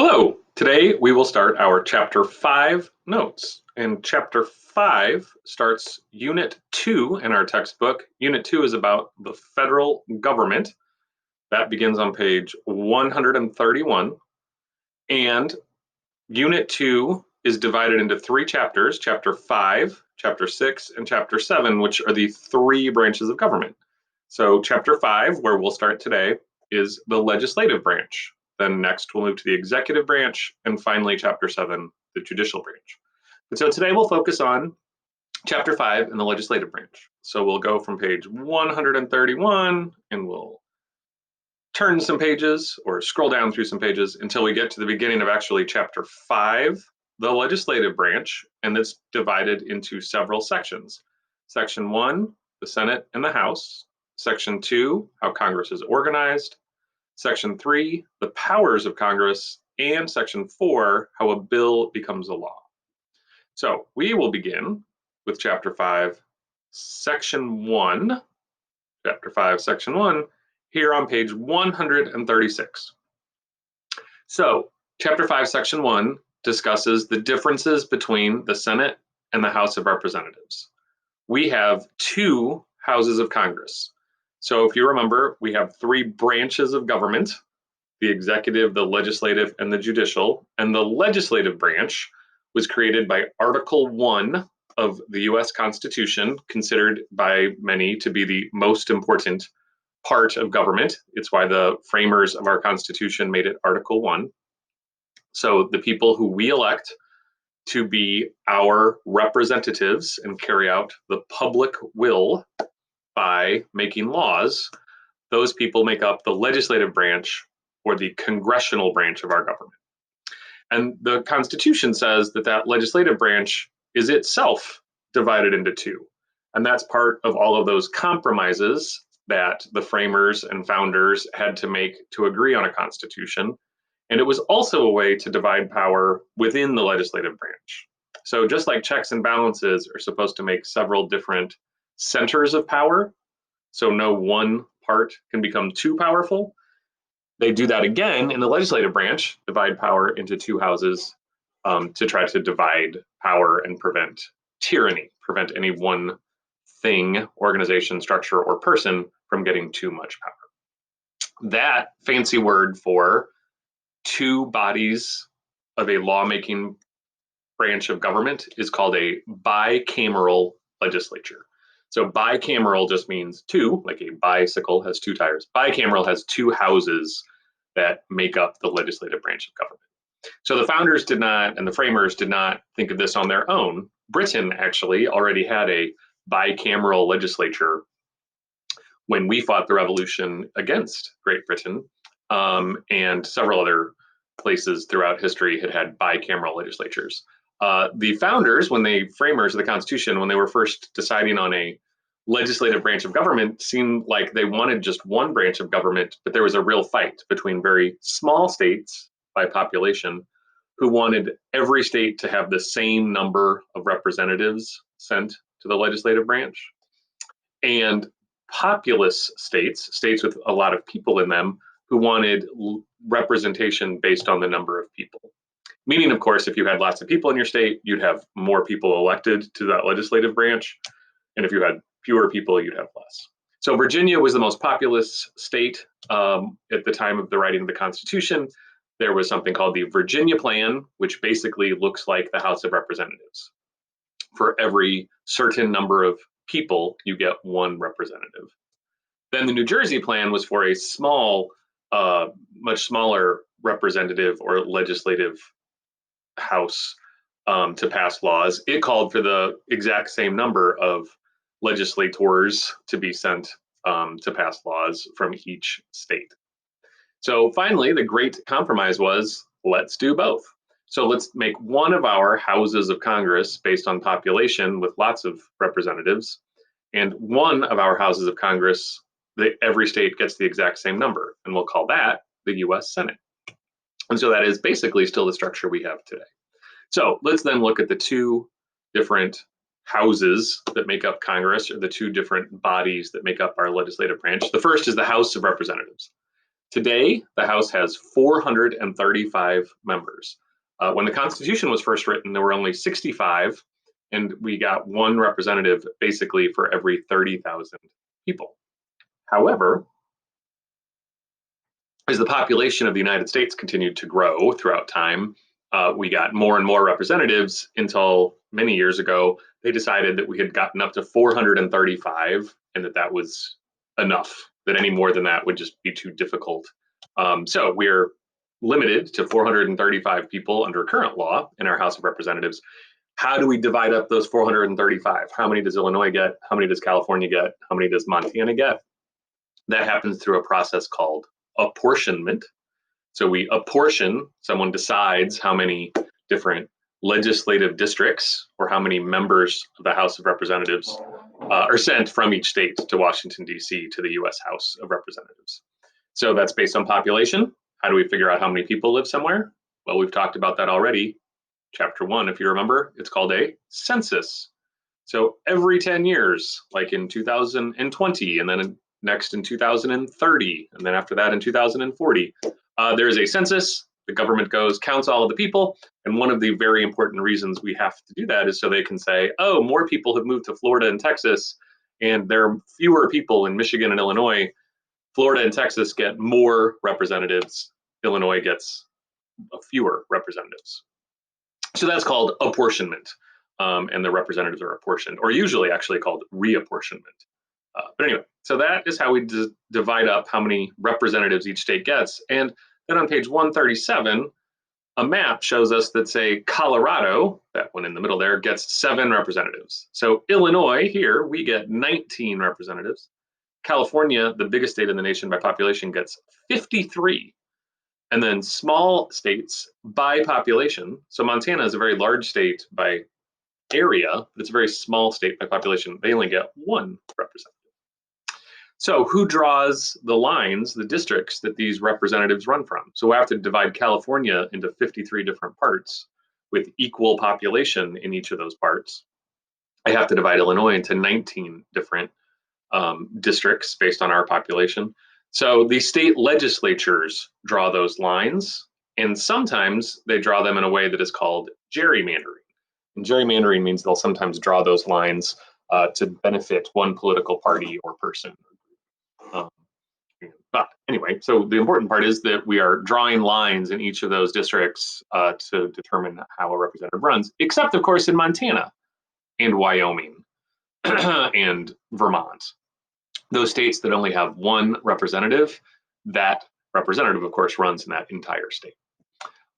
Hello! Today we will start our Chapter 5 notes. And Chapter 5 starts Unit 2 in our textbook. Unit 2 is about the federal government. That begins on page 131. And Unit 2 is divided into three chapters, Chapter 5, Chapter 6, and Chapter 7, which are the three branches of government. So Chapter 5, where we'll start today, is the legislative branch. Then next we'll move to the executive branch, and finally Chapter 7, the judicial branch. And so today we'll focus on Chapter 5 in the legislative branch. So we'll go from page 131 and we'll turn some pages or scroll down through some pages until we get to the beginning of actually Chapter 5, the legislative branch, and it's divided into several sections. Section 1, the Senate and the House. Section 2, how Congress is organized. Section 3, the powers of Congress. And Section 4, how a bill becomes a law. So we will begin with Chapter 5, Section 1. Chapter 5, Section 1, here on page 136. So Chapter 5, Section 1 discusses the differences between the Senate and the House of Representatives. We have two houses of Congress. So if you remember, we have three branches of government: the executive, the legislative, and the judicial. And the legislative branch was created by Article 1 of the US Constitution, considered by many to be the most important part of government. It's why the framers of our Constitution made it Article 1. So the people who we elect to be our representatives and carry out the public will by making laws, those people make up the legislative branch or the congressional branch of our government. And the Constitution says that that legislative branch is itself divided into two. And that's part of all of those compromises that the framers and founders had to make to agree on a constitution. And it was also a way to divide power within the legislative branch. So just like checks and balances are supposed to make several different centers of power, so no one part can become too powerful, they do that again in the legislative branch, divide power into two houses to try to divide power and prevent tyranny, prevent any one thing, organization, structure, or person from getting too much power. That fancy word for two bodies of a lawmaking branch of government is called a bicameral legislature. So bicameral just means two, like a bicycle has two tires. Bicameral has two houses that make up the legislative branch of government. So the founders did not, and the framers did not think of this on their own. Britain actually already had a bicameral legislature when we fought the revolution against Great Britain, and several other places throughout history had bicameral legislatures. The founders, framers of the Constitution, when they were first deciding on a legislative branch of government, seemed like they wanted just one branch of government, but there was a real fight between very small states by population who wanted every state to have the same number of representatives sent to the legislative branch, and populous states, states with a lot of people in them, who wanted representation based on the number of people. Meaning, of course, if you had lots of people in your state, you'd have more people elected to that legislative branch. And if you had fewer people, you'd have less. So Virginia was the most populous state at the time of the writing of the Constitution. There was something called the Virginia Plan, which basically looks like the House of Representatives. For every certain number of people, you get one representative. Then the New Jersey Plan was for a small, much smaller representative or legislative house to pass laws. It called for the exact same number of legislators to be sent to pass laws from each state. So finally, the great compromise was, let's do both. So let's make one of our houses of Congress based on population with lots of representatives, and one of our houses of Congress that every state gets the exact same number, and we'll call that the US Senate. And so that is basically still the structure we have today. So let's then look at the two different houses that make up Congress, or the two different bodies that make up our legislative branch. The first is the House of Representatives. Today, the House has 435 members. When the Constitution was first written, there were only 65, and we got one representative basically for every 30,000 people. However, as the population of the United States continued to grow throughout time, we got more and more representatives until many years ago. They decided that we had gotten up to 435 and that was enough, that any more than that would just be too difficult. So we're limited to 435 people under current law in our House of Representatives. How do we divide up those 435? How many does Illinois get? How many does California get? How many does Montana get? That happens through a process called apportionment. So we apportion, someone decides how many different legislative districts or how many members of the House of Representatives are sent from each state to Washington, D.C. to the U.S. House of Representatives. So that's based on population. How do we figure out how many people live somewhere? Well, we've talked about that already. Chapter 1, if you remember, it's called a census. So every 10 years, like in 2020, and then next in 2030, and then after that in 2040, there's a census. The government goes, counts all of the people. And one of the very important reasons we have to do that is so they can say, oh, more people have moved to Florida and Texas, and there are fewer people in Michigan and Illinois. Florida and Texas get more representatives. Illinois gets fewer representatives. So that's called apportionment. And the representatives are apportioned, or usually actually called reapportionment. But anyway, so that is how we divide up how many representatives each state gets. And then on page 137, a map shows us that, say, Colorado, that one in the middle there, gets 7 representatives. So Illinois, here, we get 19 representatives. California, the biggest state in the nation by population, gets 53. And then small states by population. So Montana is a very large state by area, but it's a very small state by population. They only get 1 representative. So who draws the lines, the districts that these representatives run from? So we have to divide California into 53 different parts with equal population in each of those parts. I have to divide Illinois into 19 different districts based on our population. So the state legislatures draw those lines, and sometimes they draw them in a way that is called gerrymandering. And gerrymandering means they'll sometimes draw those lines to benefit one political party or person. But anyway, so the important part is that we are drawing lines in each of those districts to determine how a representative runs, except of course in Montana and Wyoming and Vermont. Those states that only have 1 representative, that representative of course runs in that entire state.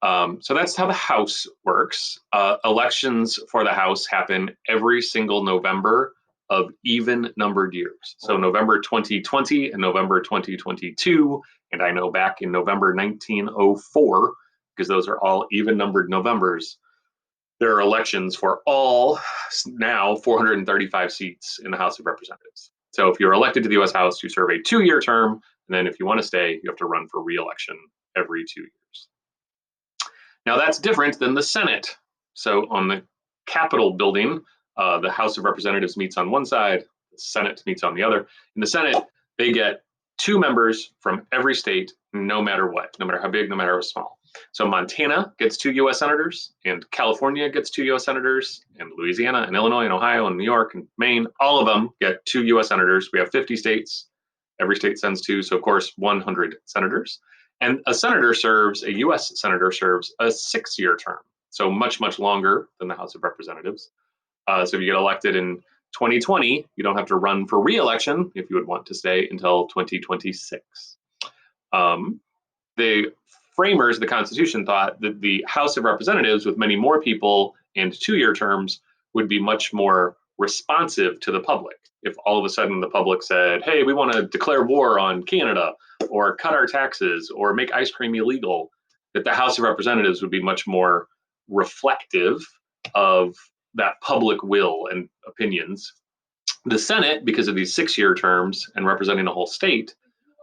So that's how the House works. Elections for the House happen every single November of even numbered years. So November 2020 and November 2022, and I know back in November 1904, because those are all even numbered Novembers, there are elections for all now 435 seats in the House of Representatives. So if you're elected to the US House, you serve a 2-year term, and then if you want to stay, you have to run for re-election every 2 years. Now that's different than the Senate. So on the Capitol building, the House of Representatives meets on one side, the Senate meets on the other. In the Senate, they get 2 members from every state, no matter what, no matter how big, no matter how small. So Montana gets 2 US senators, and California gets 2 US senators, and Louisiana and Illinois and Ohio and New York and Maine, all of them get 2 US senators. We have 50 states. Every state sends 2, so of course 100 senators. And a senator serves, a US senator serves a 6-year term, so much, much longer than the House of Representatives. So if you get elected in 2020, you don't have to run for re-election if you would want to stay until 2026. The framers of the Constitution thought that the House of Representatives, with many more people and 2-year terms, would be much more responsive to the public. If all of a sudden the public said, hey, we want to declare war on Canada, or cut our taxes, or make ice cream illegal, that the House of Representatives would be much more reflective of that public will and opinions. The Senate, because of these 6-year terms and representing a whole state,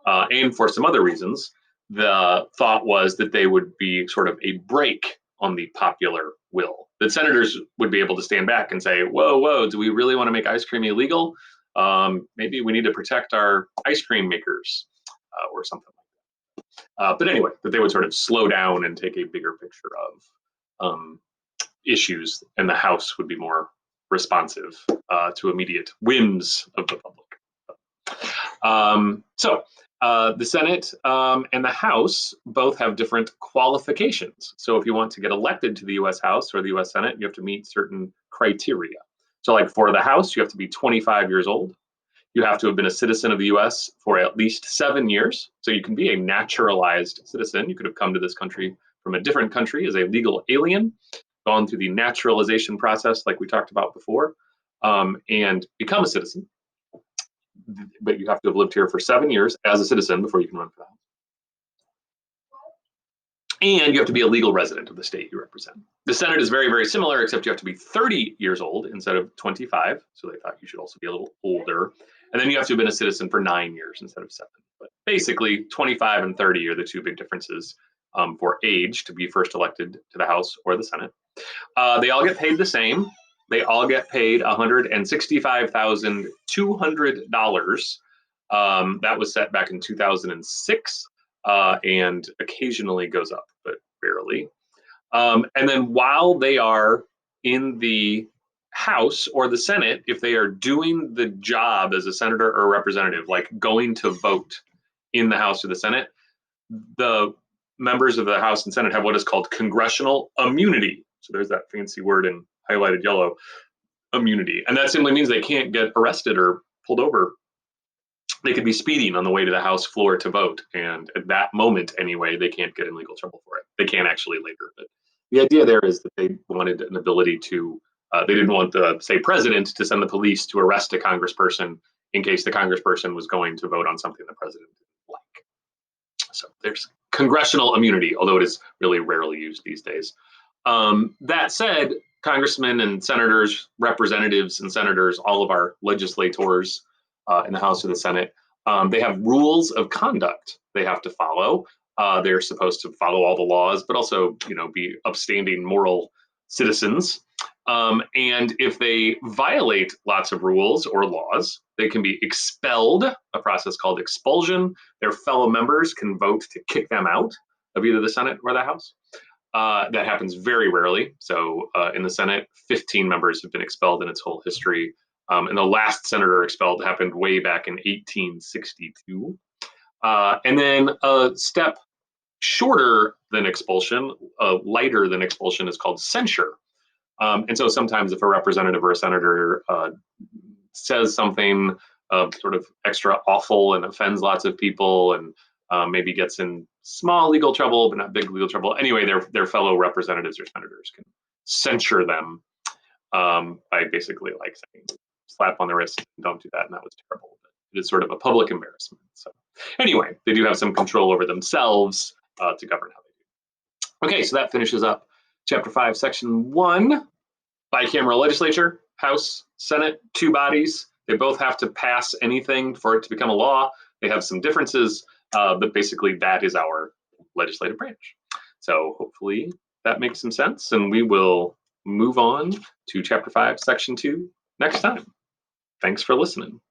and for some other reasons, the thought was that they would be sort of a brake on the popular will. That senators would be able to stand back and say, whoa, whoa, do we really want to make ice cream illegal? Maybe we need to protect our ice cream makers or something like But anyway, that they would sort of slow down and take a bigger picture of issues, and the House would be more responsive to immediate whims of the public. The Senate and the House both have different qualifications. So if you want to get elected to the US House or the US Senate, you have to meet certain criteria. So like for the House, you have to be 25 years old. You have to have been a citizen of the US for at least 7 years. So you can be a naturalized citizen. You could have come to this country from a different country as a legal alien, gone through the naturalization process like we talked about before, and become a citizen. But you have to have lived here for 7 years as a citizen before you can run for the House. And you have to be a legal resident of the state you represent. The Senate is very, very similar, except you have to be 30 years old instead of 25. So they thought you should also be a little older. And then you have to have been a citizen for 9 years instead of 7. But basically, 25 and 30 are the two big differences for age to be first elected to the House or the Senate. They all get paid the same. They all get paid $165,200. That was set back in 2006. And occasionally goes up, but rarely. And then while they are in the House or the Senate, if they are doing the job as a senator or a representative, like going to vote in the House or the Senate, the members of the House and Senate have what is called congressional immunity. So there's that fancy word in highlighted yellow, immunity. And that simply means they can't get arrested or pulled over. They could be speeding on the way to the House floor to vote. And at that moment, anyway, they can't get in legal trouble for it. They can actually later. But the idea there is that they wanted an ability to, they didn't want the, say, president to send the police to arrest a congressperson in case the congressperson was going to vote on something the president didn't like. So there's congressional immunity, although it is really rarely used these days. That said, congressmen and senators, representatives and senators, all of our legislators, in the House or the Senate, they have rules of conduct they have to follow. They're supposed to follow all the laws, but also, be upstanding moral citizens. And if they violate lots of rules or laws, they can be expelled, a process called expulsion. Their fellow members can vote to kick them out of either the Senate or the House. That happens very rarely. So in the Senate, 15 members have been expelled in its whole history. And the last senator expelled happened way back in 1862. And then a step shorter than expulsion, lighter than expulsion, is called censure. And so sometimes if a representative or a senator says something sort of extra awful and offends lots of people and maybe gets in small legal trouble, but not big legal trouble. Anyway, their fellow representatives or senators can censure them by basically like saying, slap on the wrist, don't do that, and that was terrible. But it is sort of a public embarrassment. So anyway, they do have some control over themselves to govern how they do. Okay, so that finishes up Chapter 5, Section 1. Bicameral legislature, House, Senate, two bodies. They both have to pass anything for it to become a law. They have some differences, but basically that is our legislative branch. So hopefully that makes some sense, and we will move on to Chapter 5, Section 2 next time. Thanks for listening.